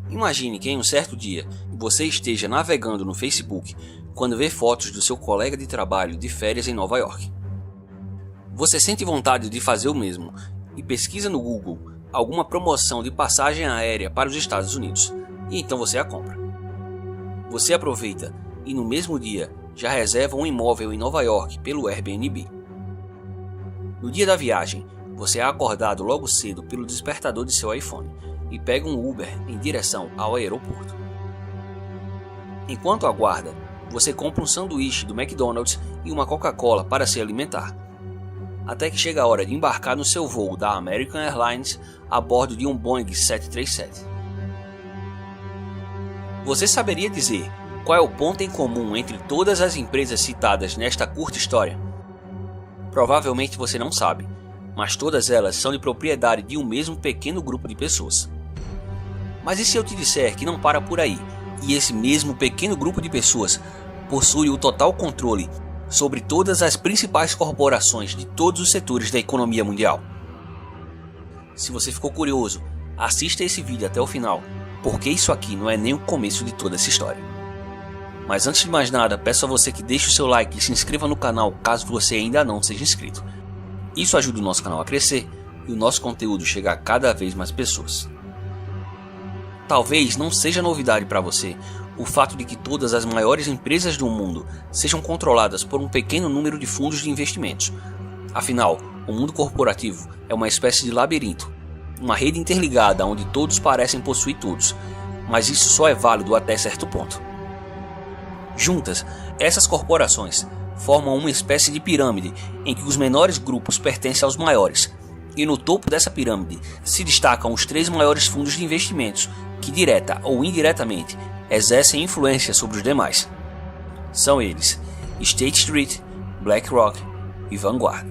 Imagine que em um certo dia você esteja navegando no Facebook quando vê fotos do seu colega de trabalho de férias em Nova York. Você sente vontade de fazer o mesmo e pesquisa no Google alguma promoção de passagem aérea para os Estados Unidos e então você a compra. Você aproveita e no mesmo dia já reserva um imóvel em Nova York pelo Airbnb. No dia da viagem, você é acordado logo cedo pelo despertador de seu iPhone e pega um Uber em direção ao aeroporto. Enquanto aguarda, você compra um sanduíche do McDonald's e uma Coca-Cola para se alimentar, até que chega a hora de embarcar no seu voo da American Airlines a bordo de um Boeing 737. Você saberia dizer qual é o ponto em comum entre todas as empresas citadas nesta curta história? Provavelmente você não sabe, mas todas elas são de propriedade de um mesmo pequeno grupo de pessoas. Mas e se eu te disser que não para por aí, e esse mesmo pequeno grupo de pessoas possui o total controle sobre todas as principais corporações de todos os setores da economia mundial? Se você ficou curioso, assista esse vídeo até o final, porque isso aqui não é nem o começo de toda essa história. Mas antes de mais nada, peço a você que deixe o seu like e se inscreva no canal caso você ainda não seja inscrito. Isso ajuda o nosso canal a crescer e o nosso conteúdo chegar a cada vez mais pessoas. Talvez não seja novidade para você o fato de que todas as maiores empresas do mundo sejam controladas por um pequeno número de fundos de investimentos. Afinal, o mundo corporativo é uma espécie de labirinto, uma rede interligada onde todos parecem possuir todos, mas isso só é válido até certo ponto. Juntas, essas corporações formam uma espécie de pirâmide em que os menores grupos pertencem aos maiores, e no topo dessa pirâmide se destacam os 3 maiores fundos de investimentos que direta ou indiretamente exercem influência sobre os demais. São eles State Street, BlackRock e Vanguard.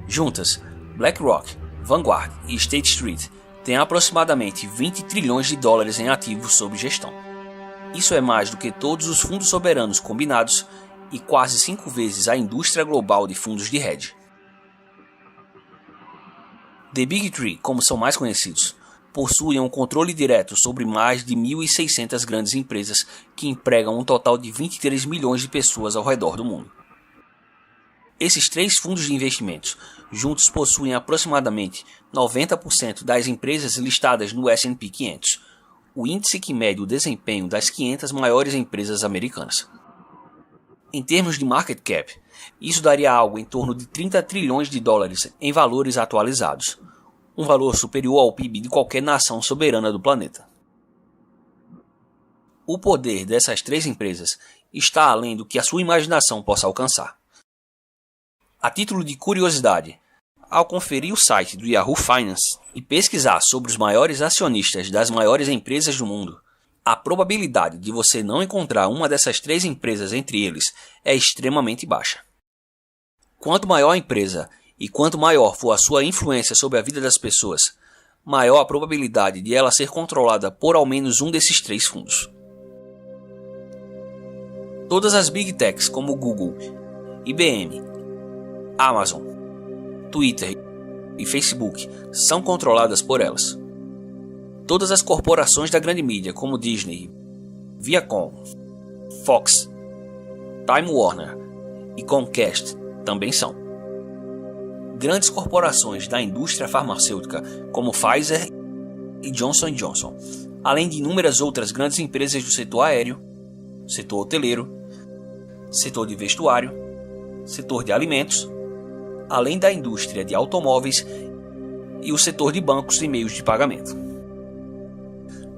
Juntas, BlackRock, Vanguard e State Street têm aproximadamente 20 trilhões de dólares em ativos sob gestão. Isso é mais do que todos os fundos soberanos combinados e quase 5 vezes a indústria global de fundos de hedge. The Big Three, como são mais conhecidos, possuem um controle direto sobre mais de 1.600 grandes empresas que empregam um total de 23 milhões de pessoas ao redor do mundo. Esses 3 fundos de investimentos juntos possuem aproximadamente 90% das empresas listadas no S&P 500, o índice que mede o desempenho das 500 maiores empresas americanas. Em termos de market cap, isso daria algo em torno de 30 trilhões de dólares em valores atualizados, um valor superior ao PIB de qualquer nação soberana do planeta. O poder dessas 3 empresas está além do que a sua imaginação possa alcançar. A título de curiosidade, ao conferir o site do Yahoo Finance e pesquisar sobre os maiores acionistas das maiores empresas do mundo, a probabilidade de você não encontrar uma dessas 3 empresas entre eles é extremamente baixa. Quanto maior a empresa e quanto maior for a sua influência sobre a vida das pessoas, maior a probabilidade de ela ser controlada por ao menos um desses 3 fundos. Todas as Big Techs como Google, IBM, Amazon, Twitter e Facebook são controladas por elas. Todas as corporações da grande mídia como Disney, Viacom, Fox, Time Warner e Comcast também são. Grandes corporações da indústria farmacêutica como Pfizer e Johnson & Johnson, além de inúmeras outras grandes empresas do setor aéreo, setor hoteleiro, setor de vestuário, setor de alimentos, além da indústria de automóveis e o setor de bancos e meios de pagamento.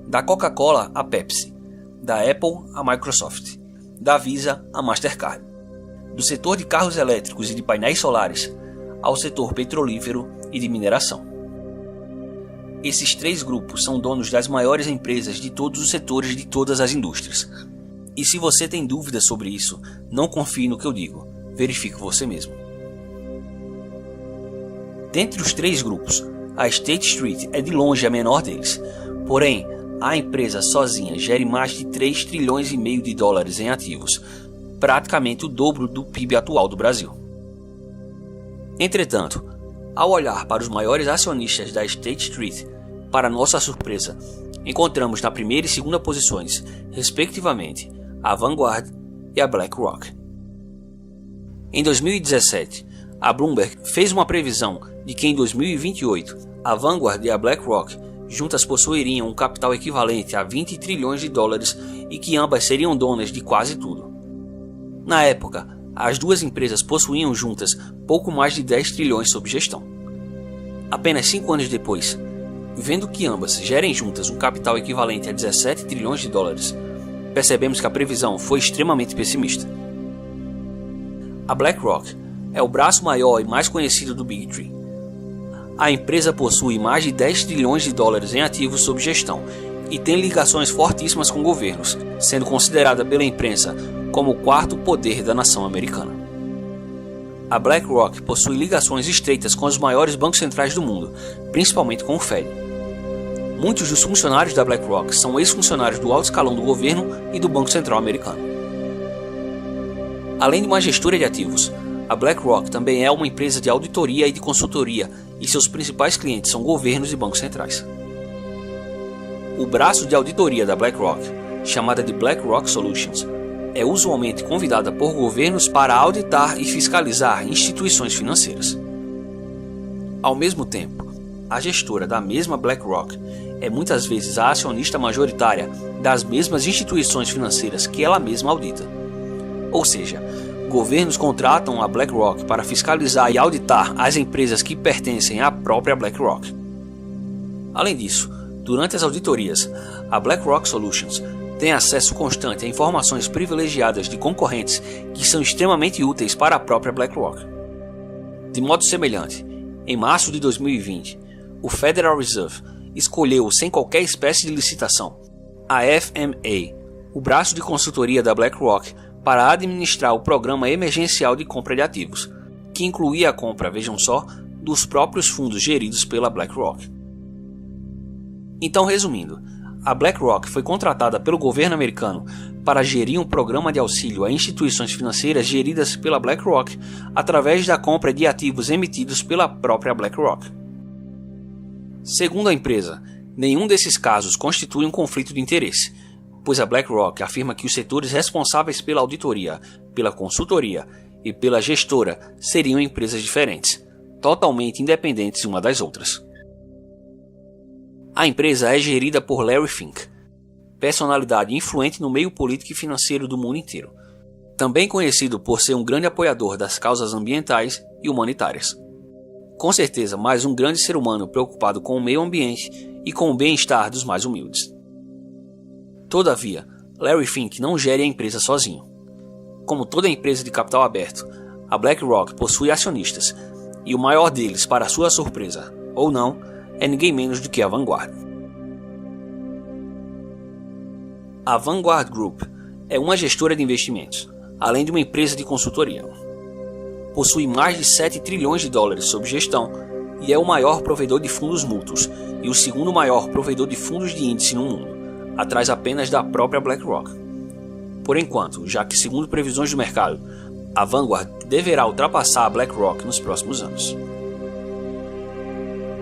Da Coca-Cola à Pepsi, da Apple à Microsoft, da Visa à Mastercard, do setor de carros elétricos e de painéis solares ao setor petrolífero e de mineração. Esses 3 grupos são donos das maiores empresas de todos os setores de todas as indústrias. E se você tem dúvidas sobre isso, não confie no que eu digo, verifique você mesmo. Dentre os 3 grupos, a State Street é de longe a menor deles, porém, a empresa sozinha gera mais de 3 trilhões e meio de dólares em ativos, praticamente o dobro do PIB atual do Brasil. Entretanto, ao olhar para os maiores acionistas da State Street, para nossa surpresa, encontramos na primeira e segunda posições, respectivamente, a Vanguard e a BlackRock. Em 2017, a Bloomberg fez uma previsão de que em 2028 a Vanguard e a BlackRock juntas possuiriam um capital equivalente a 20 trilhões de dólares e que ambas seriam donas de quase tudo. Na época, as duas empresas possuíam juntas pouco mais de 10 trilhões sob gestão. Apenas 5 anos depois, vendo que ambas gerem juntas um capital equivalente a 17 trilhões de dólares, percebemos que a previsão foi extremamente pessimista. A BlackRock é o braço maior e mais conhecido do Big Three. A empresa possui mais de 10 trilhões de dólares em ativos sob gestão e tem ligações fortíssimas com governos, sendo considerada pela imprensa como o quarto poder da nação americana. A BlackRock possui ligações estreitas com os maiores bancos centrais do mundo, principalmente com o Fed. Muitos dos funcionários da BlackRock são ex-funcionários do alto escalão do governo e do Banco Central americano. Além de uma gestora de ativos, a BlackRock também é uma empresa de auditoria e de consultoria, e seus principais clientes são governos e bancos centrais. O braço de auditoria da BlackRock, chamada de BlackRock Solutions, é usualmente convidada por governos para auditar e fiscalizar instituições financeiras. Ao mesmo tempo, a gestora da mesma BlackRock é muitas vezes a acionista majoritária das mesmas instituições financeiras que ela mesma audita. Ou seja, governos contratam a BlackRock para fiscalizar e auditar as empresas que pertencem à própria BlackRock. Além disso, durante as auditorias, a BlackRock Solutions tem acesso constante a informações privilegiadas de concorrentes que são extremamente úteis para a própria BlackRock. De modo semelhante, em março de 2020, o Federal Reserve escolheu, sem qualquer espécie de licitação, a FMA, o braço de consultoria da BlackRock, para administrar o programa emergencial de compra de ativos, que incluía a compra, vejam só, dos próprios fundos geridos pela BlackRock. Então, resumindo, a BlackRock foi contratada pelo governo americano para gerir um programa de auxílio a instituições financeiras geridas pela BlackRock através da compra de ativos emitidos pela própria BlackRock. Segundo a empresa, nenhum desses casos constitui um conflito de interesse, pois a BlackRock afirma que os setores responsáveis pela auditoria, pela consultoria e pela gestora seriam empresas diferentes, totalmente independentes uma das outras. A empresa é gerida por Larry Fink, personalidade influente no meio político e financeiro do mundo inteiro, também conhecido por ser um grande apoiador das causas ambientais e humanitárias. Com certeza, mais um grande ser humano preocupado com o meio ambiente e com o bem-estar dos mais humildes. Todavia, Larry Fink não gere a empresa sozinho. Como toda empresa de capital aberto, a BlackRock possui acionistas, e o maior deles, para sua surpresa, ou não, é ninguém menos do que a Vanguard. A Vanguard Group é uma gestora de investimentos, além de uma empresa de consultoria. Possui mais de 7 trilhões de dólares sob gestão e é o maior provedor de fundos mútuos e o segundo maior provedor de fundos de índice no mundo, atrás apenas da própria BlackRock. Por enquanto, já que segundo previsões do mercado, a Vanguard deverá ultrapassar a BlackRock nos próximos anos.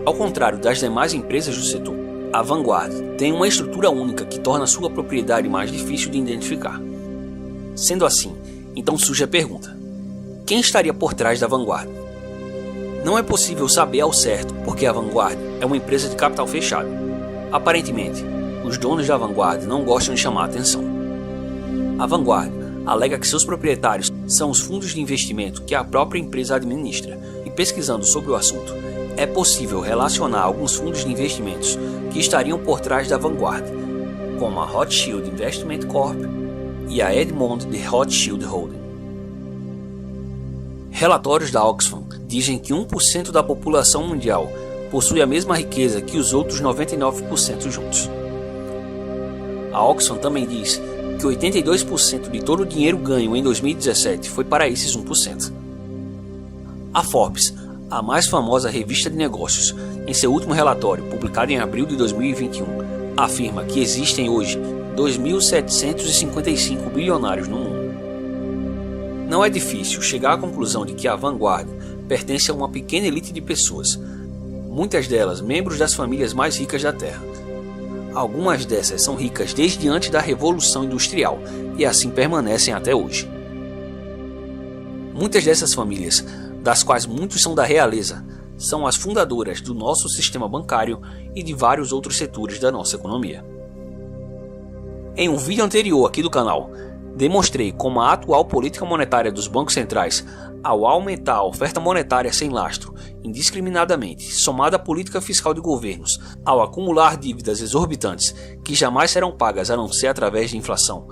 Ao contrário das demais empresas do setor, a Vanguard tem uma estrutura única que torna sua propriedade mais difícil de identificar. Sendo assim, então surge a pergunta: quem estaria por trás da Vanguard? Não é possível saber ao certo porque a Vanguard é uma empresa de capital fechado. Aparentemente, os donos da Vanguard não gostam de chamar a atenção. A Vanguard alega que seus proprietários são os fundos de investimento que a própria empresa administra, e pesquisando sobre o assunto, é possível relacionar alguns fundos de investimentos que estariam por trás da Vanguard, como a Rothschild Investment Corp e a Edmond de Rothschild Holding. Relatórios da Oxfam dizem que 1% da população mundial possui a mesma riqueza que os outros 99% juntos. A Oxfam também diz que 82% de todo o dinheiro ganho em 2017 foi para esses 1%. A Forbes, a mais famosa revista de negócios, em seu último relatório, publicado em abril de 2021, afirma que existem hoje 2.755 bilionários no mundo. Não é difícil chegar à conclusão de que a Vanguard pertence a uma pequena elite de pessoas, muitas delas membros das famílias mais ricas da Terra. Algumas dessas são ricas desde antes da Revolução Industrial e assim permanecem até hoje. Muitas dessas famílias, das quais muitos são da realeza, são as fundadoras do nosso sistema bancário e de vários outros setores da nossa economia. Em um vídeo anterior aqui do canal, demonstrei como a atual política monetária dos bancos centrais, ao aumentar a oferta monetária sem lastro, indiscriminadamente, somada à política fiscal de governos, ao acumular dívidas exorbitantes que jamais serão pagas a não ser através de inflação,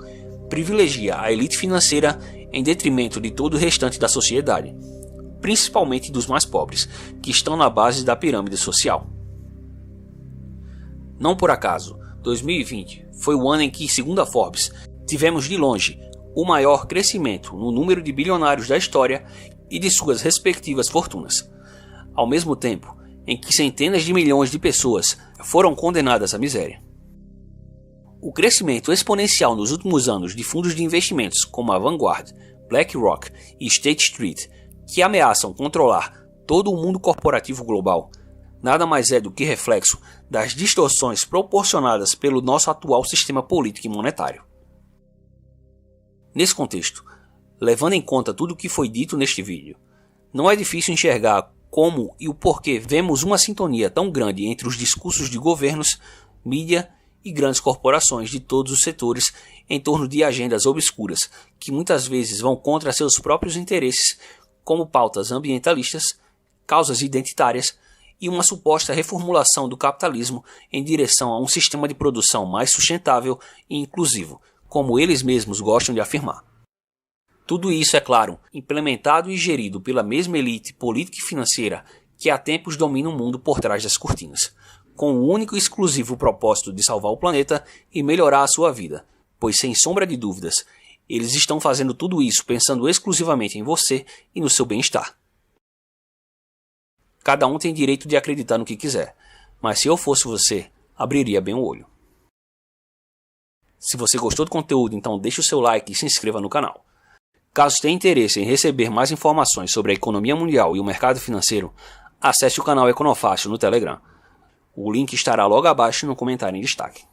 privilegia a elite financeira em detrimento de todo o restante da sociedade, principalmente dos mais pobres, que estão na base da pirâmide social. Não por acaso, 2020 foi o ano em que, segundo a Forbes, tivemos de longe o maior crescimento no número de bilionários da história e de suas respectivas fortunas, ao mesmo tempo em que centenas de milhões de pessoas foram condenadas à miséria. O crescimento exponencial nos últimos anos de fundos de investimentos como a Vanguard, BlackRock e State Street, que ameaçam controlar todo o mundo corporativo global, nada mais é do que reflexo das distorções proporcionadas pelo nosso atual sistema político e monetário. Nesse contexto, levando em conta tudo o que foi dito neste vídeo, não é difícil enxergar como e o porquê vemos uma sintonia tão grande entre os discursos de governos, mídia e grandes corporações de todos os setores em torno de agendas obscuras que muitas vezes vão contra seus próprios interesses, como pautas ambientalistas, causas identitárias e uma suposta reformulação do capitalismo em direção a um sistema de produção mais sustentável e inclusivo, como eles mesmos gostam de afirmar. Tudo isso, é claro, implementado e gerido pela mesma elite política e financeira que há tempos domina o mundo por trás das cortinas, com o único e exclusivo propósito de salvar o planeta e melhorar a sua vida, pois sem sombra de dúvidas, eles estão fazendo tudo isso pensando exclusivamente em você e no seu bem-estar. Cada um tem direito de acreditar no que quiser, mas se eu fosse você, abriria bem o olho. Se você gostou do conteúdo, então deixe o seu like e se inscreva no canal. Caso tenha interesse em receber mais informações sobre a economia mundial e o mercado financeiro, acesse o canal Econofácil no Telegram. O link estará logo abaixo no comentário em destaque.